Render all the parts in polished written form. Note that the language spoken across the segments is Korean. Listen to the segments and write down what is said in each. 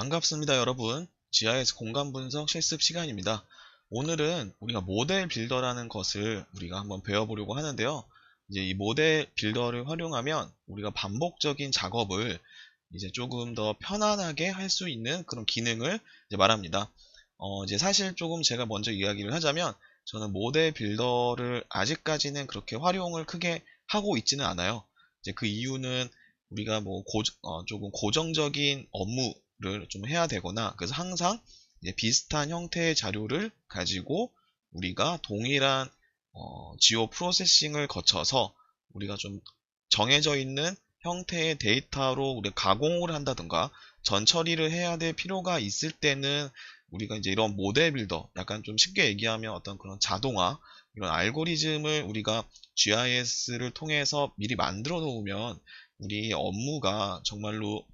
반갑습니다, 여러분. GIS 공간 분석 실습 시간입니다. 오늘은 우리가 모델 빌더라는 것을 우리가 한번 배워보려고 하는데요. 이제 이 모델 빌더를 활용하면 우리가 반복적인 작업을 이제 조금 더 편안하게 할 수 있는 그런 기능을 이제 말합니다. 이제 사실 조금 제가 먼저 이야기를 하자면 저는 모델 빌더를 아직까지는 그렇게 활용을 크게 하고 있지는 않아요. 이제 그 이유는 우리가 뭐 조금 고정적인 업무를 좀 해야 되거나, 그래서 항상 이제 비슷한 형태의 자료를 가지고 우리가 동일한 지오 프로세싱을 거쳐서 우리가 좀 정해져 있는 형태의 데이터로 우리가 가공을 한다든가 전 처리를 해야 될 필요가 있을 때는 우리가 이제 이런 모델 빌더, 약간 좀 쉽게 얘기하면 어떤 그런 자동화, 이런 알고리즘을 우리가 GIS를 통해서 미리 만들어 놓으면 우리 업무가 정말로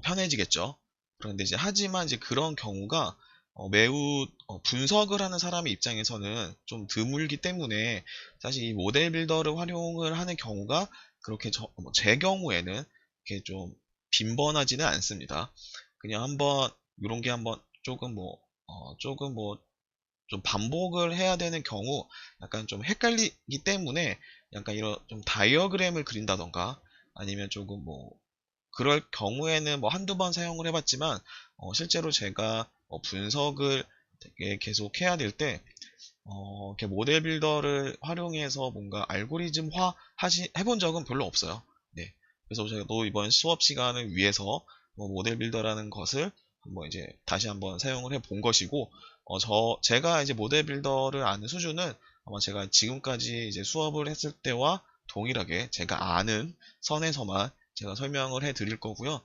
편해지겠죠. 그런데 이제 하지만 이제 그런 경우가 매우 분석을 하는 사람의 입장에서는 좀 드물기 때문에 사실 이 모델 빌더를 활용을 하는 경우가 그렇게 제 경우에는 이렇게 좀 빈번하지는 않습니다. 그냥 한번 이런 게 한번 조금 뭐 좀 반복을 해야 되는 경우 약간 좀 헷갈리기 때문에 약간 이런 좀 다이어그램을 그린다던가 아니면 조금 뭐 그럴 경우에는 뭐 한두 번 사용을 해봤지만 실제로 제가 분석을 되게 계속 해야 될 때 이렇게 모델 빌더를 활용해서 뭔가 알고리즘화 해본 적은 별로 없어요. 네. 그래서 제가 또 이번 수업 시간을 위해서 모델 빌더라는 것을 한번 이제 다시 한번 사용을 해 본 것이고, 제가 이제 모델 빌더를 아는 수준은 아마 제가 지금까지 이제 수업을 했을 때와 동일하게 제가 아는 선에서만 제가 설명을 해 드릴 거고요.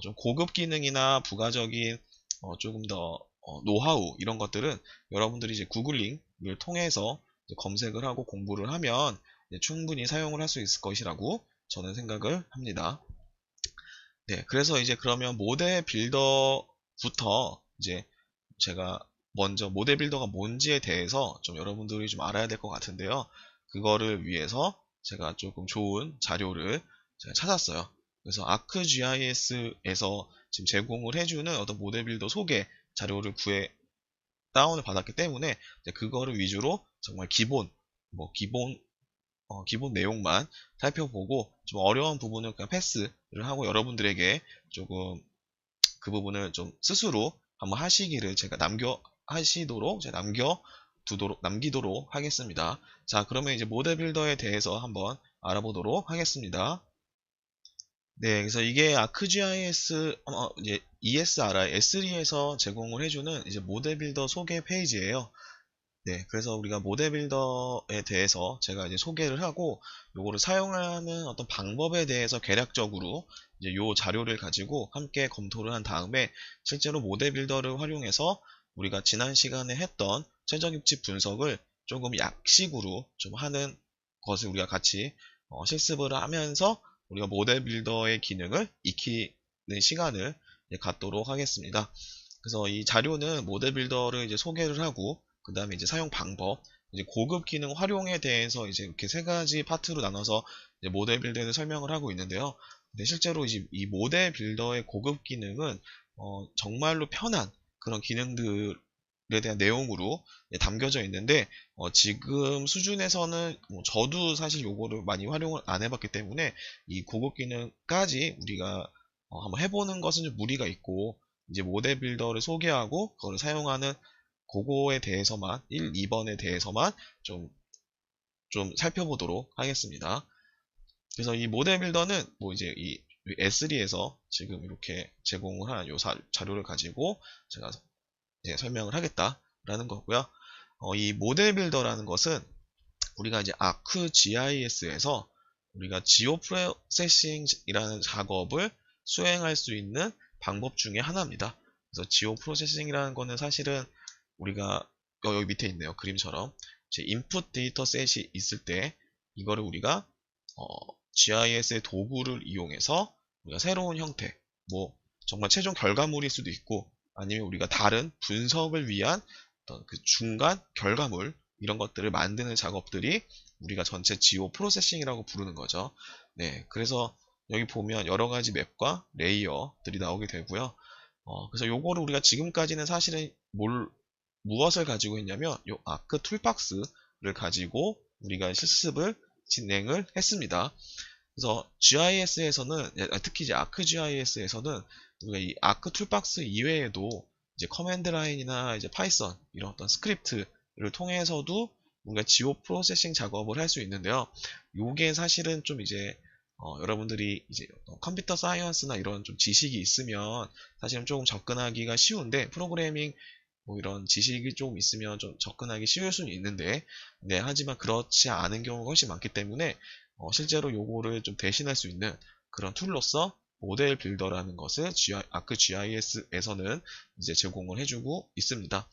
좀 고급 기능이나 부가적인 조금 더 노하우 이런 것들은 여러분들이 이제 구글링을 통해서 이제 검색을 하고 공부를 하면 이제 충분히 사용을 할 수 있을 것이라고 저는 생각을 합니다. 네, 그래서 이제 그러면 모델 빌더부터 이제 제가 먼저 모델 빌더가 뭔지에 대해서 좀 여러분들이 좀 알아야 될 것 같은데요. 그거를 위해서 제가 조금 좋은 자료를 제가 찾았어요. 그래서 ArcGIS에서 지금 제공을 해주는 어떤 모델 빌더 소개 자료를 다운을 받았기 때문에 이제 그거를 위주로 정말 기본 내용만 살펴보고 좀 어려운 부분은 그냥 패스를 하고 여러분들에게 조금 그 부분을 좀 스스로 한번 하시기를 제가 남기도록 하겠습니다. 자, 그러면 이제 모델 빌더에 대해서 한번 알아보도록 하겠습니다. 네, 그래서 이게 ArcGIS, 이제 ESRI, S3에서 제공을 해주는 이제 모델 빌더 소개 페이지예요. 네, 그래서 우리가 모델 빌더에 대해서 제가 이제 소개를 하고 요거를 사용하는 어떤 방법에 대해서 개략적으로 이제 요 자료를 가지고 함께 검토를 한 다음에 실제로 모델 빌더를 활용해서 우리가 지난 시간에 했던 최적 입지 분석을 조금 약식으로 좀 하는 것을 우리가 같이 실습을 하면서 우리가 모델 빌더의 기능을 익히는 시간을 이제 갖도록 하겠습니다. 그래서 이 자료는 모델 빌더를 이제 소개를 하고 그 다음에 이제 사용 방법, 이제 고급 기능 활용에 대해서 이제 이렇게 세 가지 파트로 나눠서 이제 모델 빌더에 설명을 하고 있는데요. 근데 실제로 이제 이 모델 빌더의 고급 기능은 정말로 편한 그런 기능들에 대한 내용으로 담겨져 있는데 지금 수준에서는 뭐 저도 사실 요거를 많이 활용을 안 해봤기 때문에 이 고급 기능까지 우리가 한번 해보는 것은 좀 무리가 있고 이제 모델 빌더를 소개하고 그거를 사용하는 그거에 대해서만 1, 2번에 대해서만 좀 살펴보도록 하겠습니다. 그래서 이 모델 빌더는 뭐 이제 이 S3에서 지금 이렇게 제공을 한 요 자료를 가지고 제가 이제 설명을 하겠다라는 거고요. 이 모델 빌더라는 것은 우리가 이제 ArcGIS에서 우리가 지오 프로세싱이라는 작업을 수행할 수 있는 방법 중에 하나입니다. 그래서 지오 프로세싱이라는 거는 사실은 우리가 여기 밑에 있네요. 그림처럼 제 인풋 데이터 셋이 있을 때 이거를 우리가 GIS의 도구를 이용해서 우리가 새로운 형태, 뭐 정말 최종 결과물일 수도 있고 아니면 우리가 다른 분석을 위한 어떤 그 중간 결과물 이런 것들을 만드는 작업들이 우리가 전체 지오 프로세싱이라고 부르는 거죠. 네, 그래서 여기 보면 여러 가지 맵과 레이어들이 나오게 되고요. 그래서 요거를 우리가 지금까지는 사실은 무엇을 가지고 있냐면 요 아크 툴박스를 가지고 우리가 실습을 진행을 했습니다. 그래서 GIS에서는 특히 이제 ArcGIS에서는 우리가 이 아크 툴박스 이외에도 이제 커맨드 라인이나 이제 파이썬 이런 어떤 스크립트를 통해서도 우리가 지오 프로세싱 작업을 할 수 있는데요. 요게 사실은 좀 이제 여러분들이 이제 컴퓨터 사이언스나 이런 좀 지식이 있으면 사실은 조금 접근하기가 쉬운데 프로그래밍 뭐 이런 지식이 조금 있으면 좀 접근하기 쉬울 수는 있는데 네, 하지만 그렇지 않은 경우가 훨씬 많기 때문에 실제로 요거를 좀 대신할 수 있는 그런 툴로서 모델 빌더라는 것을 아크 GIS에서는 이제 제공을 해주고 있습니다.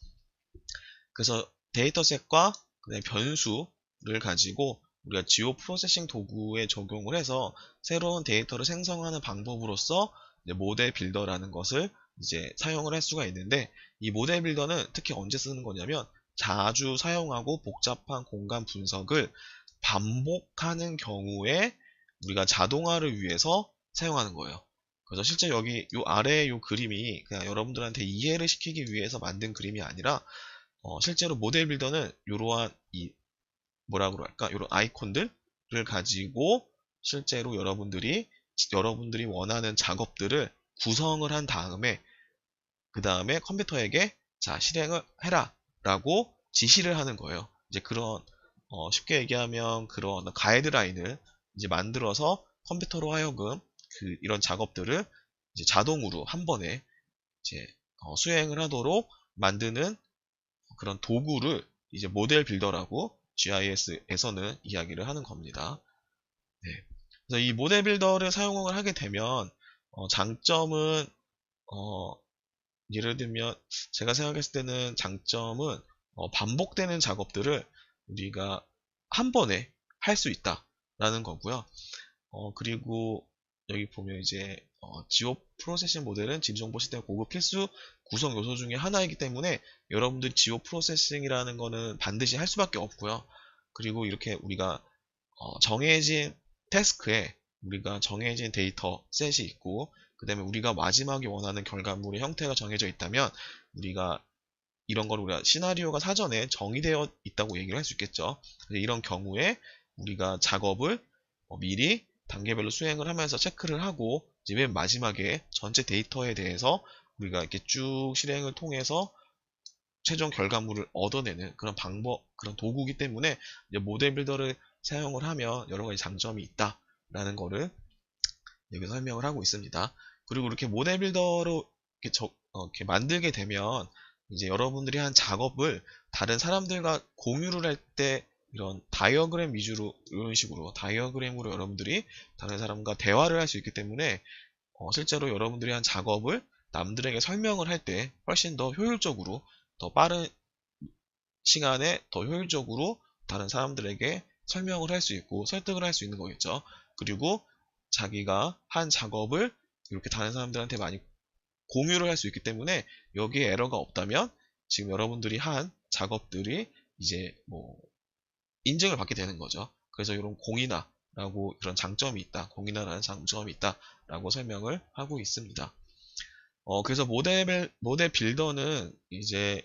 그래서 데이터셋과 그다음에 변수를 가지고 우리가 지오 프로세싱 도구에 적용을 해서 새로운 데이터를 생성하는 방법으로서 이제 모델 빌더라는 것을 이제 사용을 할 수가 있는데 이 모델 빌더는 특히 언제 쓰는 거냐면 자주 사용하고 복잡한 공간 분석을 반복하는 경우에 우리가 자동화를 위해서 사용하는 거예요. 그래서 실제 여기 요 아래에 요 그림이 그냥 여러분들한테 이해를 시키기 위해서 만든 그림이 아니라 실제로 모델 빌더는 이러한 이 뭐라 그럴까 이런 아이콘들을 가지고 실제로 여러분들이 원하는 작업들을 구성을 한 다음에 그 다음에 컴퓨터에게 자 실행을 해라 라고 지시를 하는 거예요. 이제 그런 쉽게 얘기하면 그런 가이드라인을 이제 만들어서 컴퓨터로 하여금 이런 작업들을 이제 자동으로 한 번에 이제 수행을 하도록 만드는 그런 도구를 이제 모델 빌더라고 GIS에서는 이야기를 하는 겁니다. 네. 그래서 이 모델 빌더를 사용을 하게 되면 장점은 예를 들면 제가 생각했을 때는 장점은 반복되는 작업들을 우리가 한 번에 할 수 있다라는 거고요. 그리고 여기 보면 이제 지오 프로세싱 모델은 지리정보 시스템 고급 필수 구성 요소 중에 하나이기 때문에 여러분들 지오 프로세싱이라는 거는 반드시 할 수밖에 없고요. 그리고 이렇게 우리가 정해진 태스크에 우리가 정해진 데이터 셋이 있고 그 다음에 우리가 마지막에 원하는 결과물의 형태가 정해져 있다면 우리가 이런 걸 우리가 시나리오가 사전에 정의되어 있다고 얘기를 할 수 있겠죠. 이런 경우에 우리가 작업을 미리 단계별로 수행을 하면서 체크를 하고 이제 맨 마지막에 전체 데이터에 대해서 우리가 이렇게 쭉 실행을 통해서 최종 결과물을 얻어내는 그런 방법, 그런 도구이기 때문에 이제 모델 빌더를 사용을 하면 여러 가지 장점이 있다라는 거를 여기서 설명을 하고 있습니다. 그리고 이렇게 모델 빌더로 이렇게 만들게 되면 이제 여러분들이 한 작업을 다른 사람들과 공유를 할 때 이런 다이어그램 위주로 이런 식으로 다이어그램으로 여러분들이 다른 사람과 대화를 할 수 있기 때문에 실제로 여러분들이 한 작업을 남들에게 설명을 할 때 훨씬 더 효율적으로 더 빠른 시간에 더 효율적으로 다른 사람들에게 설명을 할 수 있고 설득을 할 수 있는 거겠죠. 그리고 자기가 한 작업을 이렇게 다른 사람들한테 많이 공유를 할 수 있기 때문에 여기에 에러가 없다면 지금 여러분들이 한 작업들이 이제 뭐 인증을 받게 되는 거죠. 그래서 이런 공인화라고 그런 장점이 있다. 공인화라는 장점이 있다라고 설명을 하고 있습니다. 그래서 모델 빌더는 이제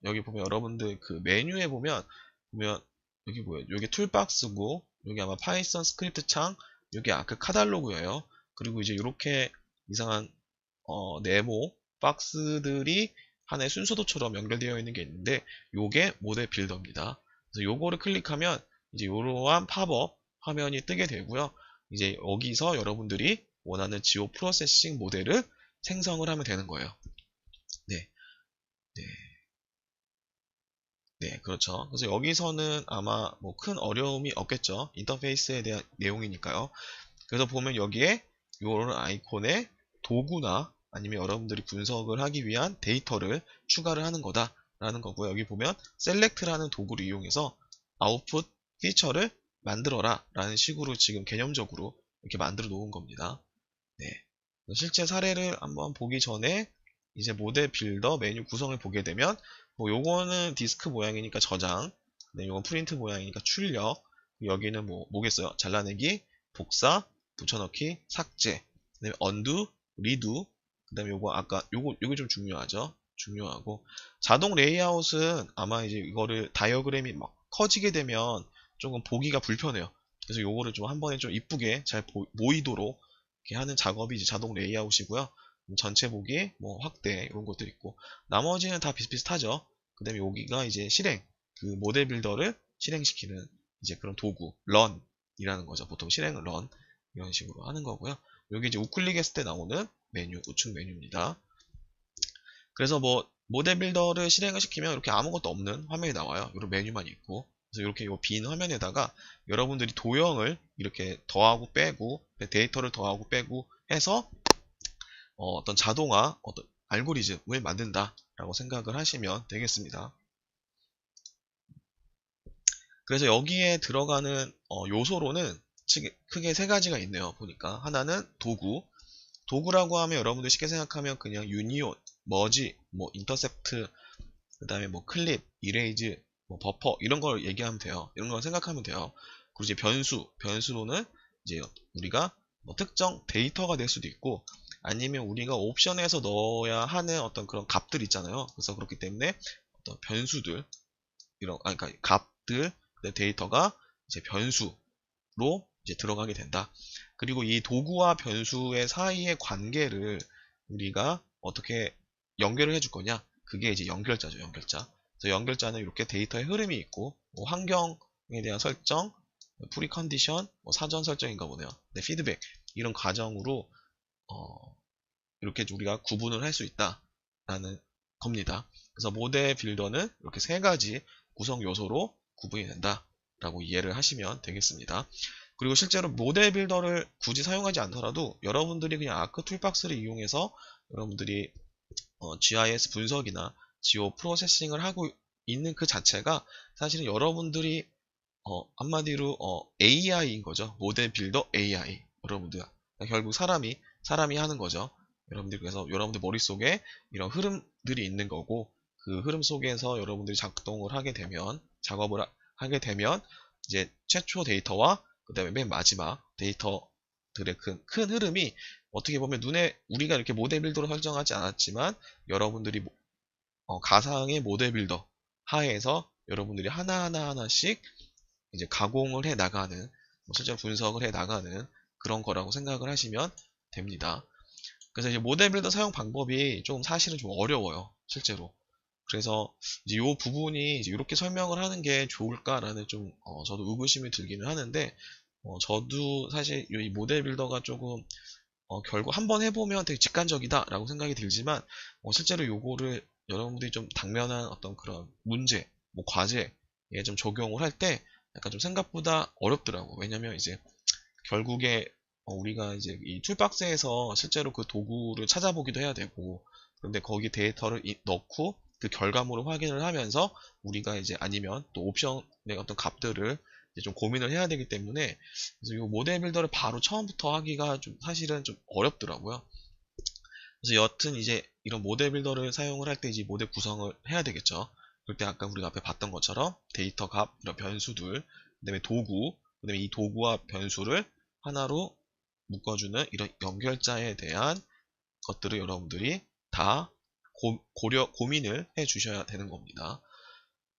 여기 보면 여러분들 그 메뉴에 보면 여기 뭐예요? 여기 툴박스고 여기 아마 파이썬 스크립트 창 여기 아크 카탈로그예요. 그리고 이제 이렇게 이상한 네모 박스들이 하나의 순서도처럼 연결되어 있는 게 있는데 요게 모델 빌더입니다. 그래서 요거를 클릭하면 이제 이러한 팝업 화면이 뜨게 되고요. 이제 여기서 여러분들이 원하는 지오 프로세싱 모델을 생성을 하면 되는 거예요. 네, 네, 네, 그렇죠. 그래서 여기서는 아마 뭐 큰 어려움이 없겠죠. 인터페이스에 대한 내용이니까요. 그래서 보면 여기에 이런 아이콘에 도구나 아니면 여러분들이 분석을 하기 위한 데이터를 추가를 하는 거다라는 거고요. 여기 보면 select라는 도구를 이용해서 아웃풋 피처를 만들어라 라는 식으로 지금 개념적으로 이렇게 만들어 놓은 겁니다. 네. 실제 사례를 한번 보기 전에 이제 모델 빌더 메뉴 구성을 보게 되면 뭐 요거는 디스크 모양이니까 저장, 네, 요건 프린트 모양이니까 출력, 여기는 뭐겠어요? 잘라내기, 복사, 붙여넣기, 삭제, 그다음에 undo, redo, 그 다음에 요거 아까 요게 좀 중요하죠. 중요하고 자동 레이아웃은 아마 이제 이거를 다이어그램이 막 커지게 되면 조금 보기가 불편해요. 그래서 요거를 좀 한 번에 좀 이쁘게 잘 모이도록 이렇게 하는 작업이 이제 자동 레이아웃이고요. 전체 보기, 뭐 확대 이런 것들 있고 나머지는 다 비슷비슷하죠. 그 다음에 여기가 이제 실행, 그 모델 빌더를 실행시키는 이제 그런 도구, 런이라는 거죠. 보통 실행은 런 이런 식으로 하는 거고요. 여기 이제 우클릭했을 때 나오는 메뉴, 우측 메뉴입니다. 그래서 뭐 모델 빌더를 실행을 시키면 이렇게 아무것도 없는 화면이 나와요. 이런 메뉴만 있고. 그래서 이렇게 빈 화면에다가 여러분들이 도형을 이렇게 더하고 빼고 데이터를 더하고 빼고 해서 어떤 자동화, 어떤 알고리즘을 만든다라고 생각을 하시면 되겠습니다. 그래서 여기에 들어가는 요소로는 크게 세 가지가 있네요. 보니까 하나는 도구, 도구라고 하면 여러분들 쉽게 생각하면 그냥 유니온, 머지, 뭐 인터셉트, 그 다음에 뭐 클립, 이레이즈, 뭐 버퍼 이런 걸 얘기하면 돼요. 이런 걸 생각하면 돼요. 그리고 이제 변수로는 이제 우리가 뭐 특정 데이터가 될 수도 있고 아니면 우리가 옵션에서 넣어야 하는 어떤 그런 값들 있잖아요. 그래서 그렇기 때문에 어떤 변수들 그러니까 값들 데이터가 이제 변수로 이제 들어가게 된다. 그리고 이 도구와 변수의 사이의 관계를 우리가 어떻게 연결을 해줄 거냐? 그게 이제 연결자죠, 연결자. 그래서 연결자는 이렇게 데이터의 흐름이 있고, 뭐 환경에 대한 설정, 프리컨디션, 뭐 사전 설정인가 보네요. 네, 피드백 이런 과정으로 이렇게 우리가 구분을 할 수 있다라는 겁니다. 그래서 모델 빌더는 이렇게 세 가지 구성 요소로 구분이 된다라고 이해를 하시면 되겠습니다. 그리고 실제로 모델 빌더를 굳이 사용하지 않더라도 여러분들이 그냥 아크 툴박스를 이용해서 여러분들이 GIS 분석이나 지오 프로세싱을 하고 있는 그 자체가 사실은 여러분들이 한마디로 AI인 거죠. 모델 빌더 AI. 여러분들 결국 사람이 하는 거죠. 여러분들 그래서 여러분들 머릿속에 이런 흐름들이 있는 거고 그 흐름 속에서 여러분들이 작동을 하게 되면 작업을 하게 되면 이제 최초 데이터와 그 다음에 맨 마지막 데이터들의 큰 흐름이 어떻게 보면 눈에 우리가 이렇게 모델 빌더로 설정하지 않았지만 여러분들이 가상의 모델 빌더 하에서 여러분들이 하나씩 이제 가공을 해 나가는 실제로 분석을 해 나가는 그런 거라고 생각을 하시면 됩니다. 그래서 이제 모델 빌더 사용 방법이 좀 사실은 좀 어려워요. 실제로. 그래서 이제 이 부분이 이제 이렇게 설명을 하는 게 좋을까라는 좀 저도 의구심이 들기는 하는데 저도 사실 이 모델 빌더가 조금 결국 한번 해보면 되게 직관적이다라고 생각이 들지만 실제로 요거를 여러분들이 좀 당면한 어떤 그런 문제, 뭐 과제에 좀 적용을 할 때 약간 좀 생각보다 어렵더라고. 왜냐면 이제 결국에 우리가 이제 이 툴박스에서 실제로 그 도구를 찾아보기도 해야 되고 그런데 거기 데이터를 넣고 그 결과물을 확인을 하면서 우리가 이제 아니면 또 옵션의 어떤 값들을 이제 좀 고민을 해야 되기 때문에 그래서 이 모델 빌더를 바로 처음부터 하기가 좀 사실은 좀 어렵더라고요. 그래서 여튼 이제 이런 모델 빌더를 사용을 할 때 이제 모델 구성을 해야 되겠죠. 그럴 때 아까 우리가 앞에 봤던 것처럼 데이터 값, 이런 변수들, 그다음에 도구, 그다음에 이 도구와 변수를 하나로 묶어주는 이런 연결자에 대한 것들을 여러분들이 다 고민을 해 주셔야 되는 겁니다.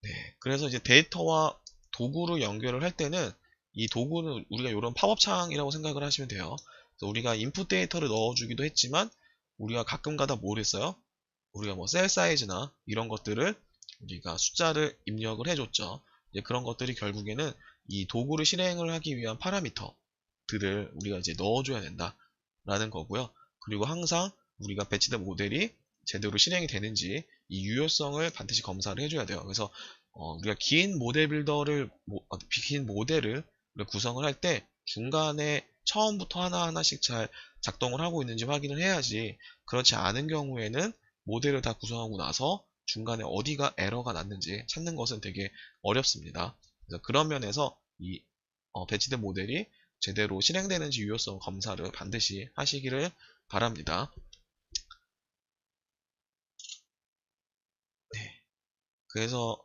네, 그래서 이제 데이터와 도구를 연결을 할 때는 이 도구는 우리가 이런 팝업 창이라고 생각을 하시면 돼요. 그래서 우리가 인풋 데이터를 넣어주기도 했지만 우리가 가끔가다 뭘 했어요? 우리가 뭐 셀 사이즈나 이런 것들을 우리가 숫자를 입력을 해줬죠. 이제 그런 것들이 결국에는 이 도구를 실행을 하기 위한 파라미터들을 우리가 이제 넣어줘야 된다라는 거고요. 그리고 항상 우리가 배치된 모델이 제대로 실행이 되는지 이 유효성을 반드시 검사를 해줘야 돼요. 그래서 우리가 긴 모델을 구성을 할 때 중간에 처음부터 하나하나씩 잘 작동을 하고 있는지 확인을 해야지 그렇지 않은 경우에는 모델을 다 구성하고 나서 중간에 어디가 에러가 났는지 찾는 것은 되게 어렵습니다. 그래서 그런 면에서 이 배치된 모델이 제대로 실행되는지 유효성 검사를 반드시 하시기를 바랍니다. 네. 그래서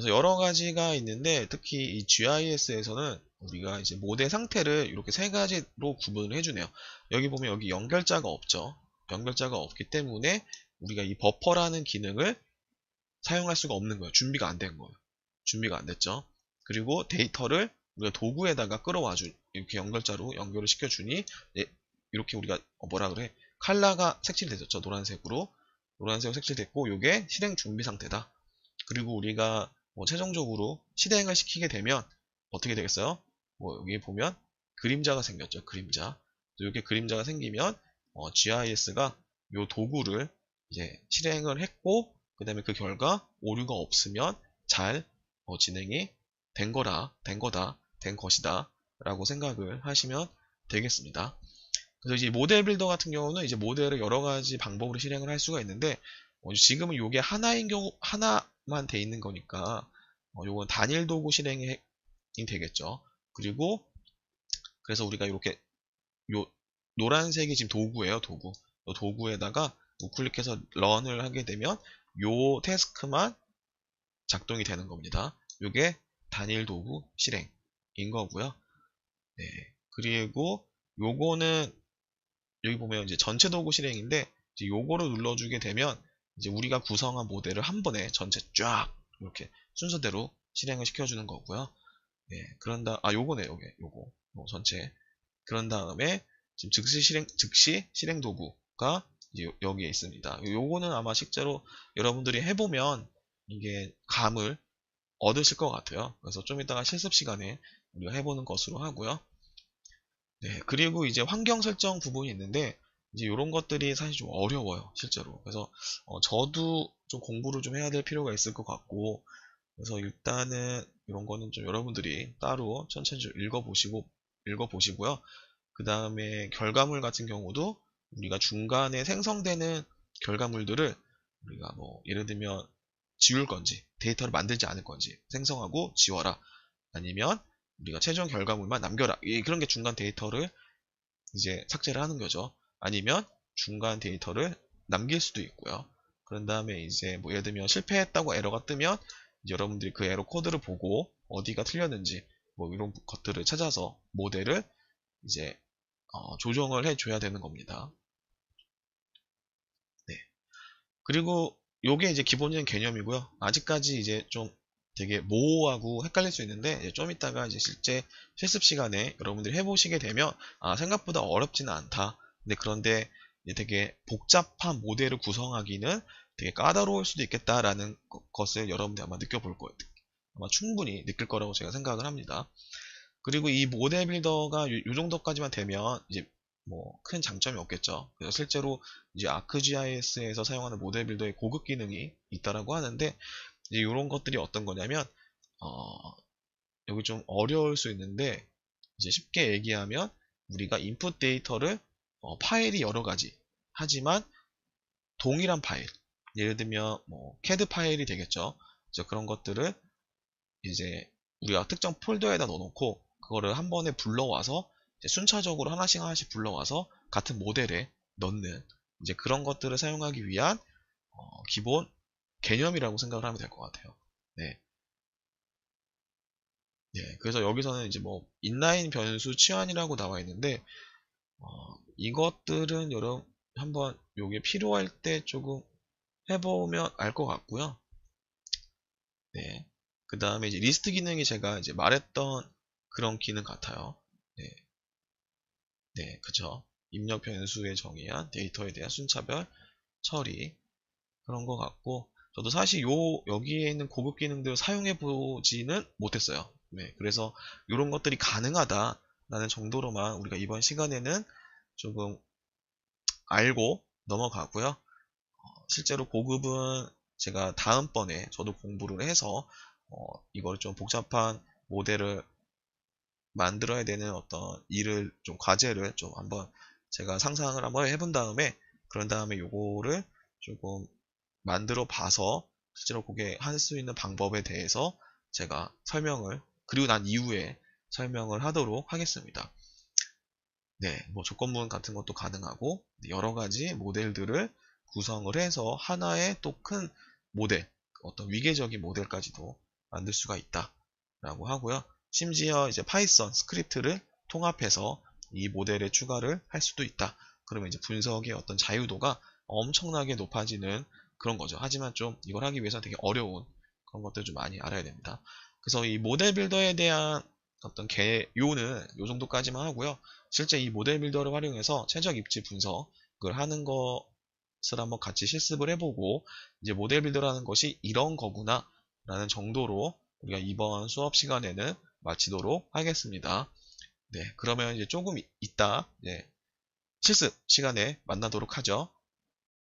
여러 가지가 있는데 특히 이 GIS에서는 우리가 이제 모델 상태를 이렇게 세 가지로 구분을 해주네요. 여기 보면 여기 연결자가 없죠. 연결자가 없기 때문에 우리가 이 버퍼라는 기능을 사용할 수가 없는 거예요. 준비가 안 된 거예요. 준비가 안 됐죠. 그리고 데이터를 우리가 도구에다가 끌어와주, 이렇게 연결자로 연결을 시켜주니, 예, 이렇게 우리가, 뭐라 그래, 컬러가 색칠되졌죠. 노란색으로. 노란색으로 색칠됐고, 요게 실행 준비 상태다. 그리고 우리가 최종적으로 실행을 시키게 되면 어떻게 되겠어요? 여기 보면 그림자가 생겼죠. 그림자. 이렇게 그림자가 생기면 GIS가 요 도구를 이제 실행을 했고, 그 다음에 그 결과 오류가 없으면 잘 진행이 된 거다, 된 것이다 라고 생각을 하시면 되겠습니다. 그래서 이제 모델 빌더 같은 경우는 이제 모델을 여러 가지 방법으로 실행을 할 수가 있는데, 지금은 요게 하나인 경우, 하나만 돼 있는 거니까, 요건 단일 도구 실행이 되겠죠. 그리고, 그래서 우리가 이렇게, 요, 노란색이 지금 도구예요, 도구. 요 도구에다가 우클릭해서 런을 하게 되면, 요 태스크만 작동이 되는 겁니다. 요게 단일 도구 실행인 거고요. 네. 그리고, 요거는, 여기 보면 이제 전체 도구 실행인데, 이제 요거를 눌러주게 되면 이제 우리가 구성한 모델을 한 번에 전체 쫙 이렇게 순서대로 실행을 시켜주는 거고요. 네, 요거네, 요거 전체. 그런 다음에 지금 즉시 실행 도구가 이제 여기에 있습니다. 요거는 아마 실제로 여러분들이 해보면 이게 감을 얻으실 것 같아요. 그래서 좀 이따가 실습 시간에 우리가 해보는 것으로 하고요. 네, 그리고 이제 환경 설정 부분이 있는데, 이제 이런 것들이 사실 좀 어려워요, 실제로. 그래서, 저도 좀 공부를 좀 해야 될 필요가 있을 것 같고, 그래서 일단은 이런 거는 좀 여러분들이 따로 천천히 좀 읽어보시고요. 그 다음에 결과물 같은 경우도 우리가 중간에 생성되는 결과물들을 우리가 예를 들면 지울 건지, 데이터를 만들지 않을 건지 생성하고 지워라. 아니면 우리가 최종 결과물만 남겨라. 그런 게 중간 데이터를 이제 삭제를 하는 거죠. 아니면 중간 데이터를 남길 수도 있고요. 그런 다음에 이제 예를 들면 실패했다고 에러가 뜨면 여러분들이 그 에러 코드를 보고 어디가 틀렸는지 이런 것들을 찾아서 모델을 이제 조정을 해줘야 되는 겁니다. 네. 그리고 요게 이제 기본적인 개념이고요. 아직까지 이제 좀 되게 모호하고 헷갈릴 수 있는데 좀 이따가 이제 실제 실습 시간에 여러분들이 해보시게 되면 생각보다 어렵지는 않다. 그런데 이제 되게 복잡한 모델을 구성하기는 되게 까다로울 수도 있겠다라는 것을 여러분들이 아마 느껴볼 거예요. 아마 충분히 느낄 거라고 제가 생각을 합니다. 그리고 이 모델 빌더가 요 정도까지만 되면 이제 큰 장점이 없겠죠. 그래서 실제로 이제 ArcGIS에서 사용하는 모델 빌더의 고급 기능이 있다라고 하는데, 이제 이런 것들이 어떤 거냐면, 여기 좀 어려울 수 있는데, 이제 쉽게 얘기하면 우리가 인풋 데이터를 파일이 여러 가지 하지만 동일한 파일, 예를 들면 CAD 파일이 되겠죠. 그래서 그런 것들을 이제 우리가 특정 폴더에다 넣어놓고 그거를 한 번에 불러와서 이제 순차적으로 하나씩 불러와서 같은 모델에 넣는 이제 그런 것들을 사용하기 위한 기본 개념이라고 생각을 하면 될 것 같아요. 네. 예, 그래서 여기서는 이제 인라인 변수 치환이라고 나와 있는데, 이것들은 여러분 한번 요게 필요할 때 조금 해보면 알 것 같고요. 네. 그 다음에 이제 리스트 기능이 제가 이제 말했던 그런 기능 같아요. 네. 네, 그쵸. 입력 변수에 정의한 데이터에 대한 순차별 처리. 그런 것 같고, 저도 사실 여기에 있는 고급 기능들 사용해 보지는 못했어요. 네. 그래서 이런 것들이 가능하다라는 정도로만 우리가 이번 시간에는 조금 알고 넘어가고요. 실제로 고급은 제가 다음번에 저도 공부를 해서 이걸 좀 복잡한 모델을 만들어야 되는 어떤 일을 좀 과제를 좀 한번 제가 상상을 한번 해본 다음에 그런 다음에 요거를 조금 만들어 봐서 실제로 그게 할 수 있는 방법에 대해서 제가 설명을 그리고 난 이후에 설명을 하도록 하겠습니다. 네, 조건문 같은 것도 가능하고 여러 가지 모델들을 구성을 해서 하나의 또 큰 모델, 어떤 위계적인 모델까지도 만들 수가 있다라고 하고요. 심지어 이제 파이썬 스크립트를 통합해서 이 모델에 추가를 할 수도 있다. 그러면 이제 분석의 어떤 자유도가 엄청나게 높아지는 그런 거죠. 하지만 좀 이걸 하기 위해서 되게 어려운 그런 것들 좀 많이 알아야 됩니다. 그래서 이 모델 빌더에 대한 어떤 개요는 요 정도까지만 하고요. 실제 이 모델 빌더를 활용해서 최적 입지 분석을 하는 것을 한번 같이 실습을 해보고 이제 모델 빌더라는 것이 이런 거구나 라는 정도로 우리가 이번 수업 시간에는 마치도록 하겠습니다. 네, 그러면 이제 조금 이따 실습 시간에 만나도록 하죠.